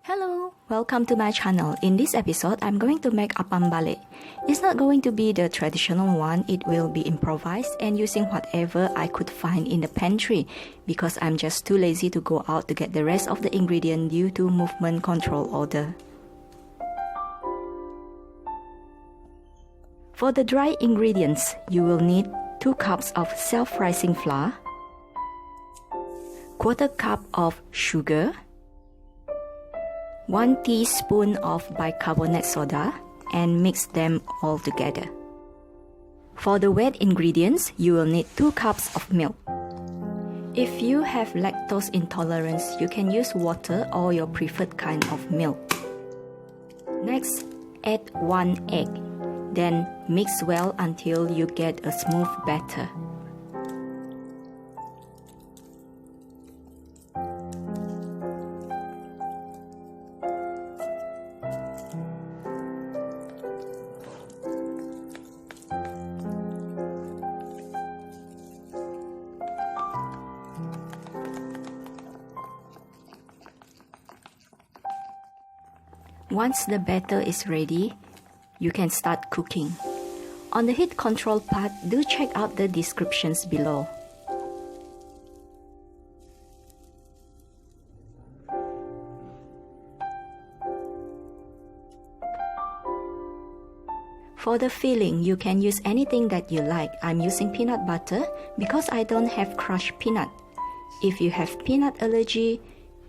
Hello, welcome to my channel. In this episode, I'm going to make apam balik. It's not going to be the traditional one, it will be improvised and using whatever I could find in the pantry because I'm just too lazy to go out to get the rest of the ingredient due to movement control order. For the dry ingredients, you will need 2 cups of self-rising flour, 1/4 cup of sugar, 1 teaspoon of bicarbonate soda and mix them all together. For the wet ingredients, you will need 2 cups of milk. If you have lactose intolerance, you can use water or your preferred kind of milk. Next, add 1 egg. Then mix well until you get a smooth batter. Once the batter is ready, you can start cooking. On the heat control part, do check out the descriptions below. For the filling, you can use anything that you like. I'm using peanut butter because I don't have crushed peanut. If you have peanut allergy,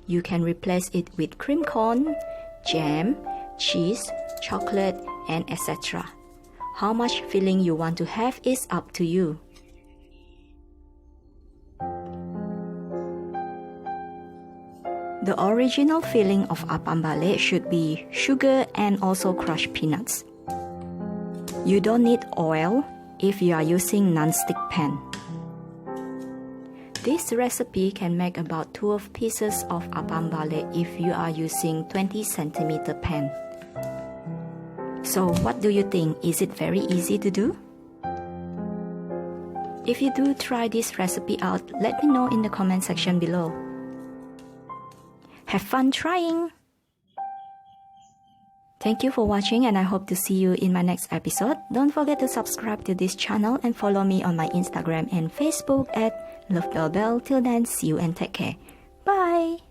you can replace it with cream corn, jam, cheese, chocolate, and etc. How much filling you want to have is up to you. The original filling of apam balik should be sugar and also crushed peanuts. You don't need oil if you are using non-stick pan. This recipe can make about 12 pieces of apam balik if you are using 20 cm pan. So what do you think? Is it very easy to do? If you do try this recipe out, let me know in the comment section below. Have fun trying! Thank you for watching and I hope to see you in my next episode. Don't forget to subscribe to this channel and follow me on my Instagram and Facebook at LoveBellBell. Till then, see you and take care. Bye!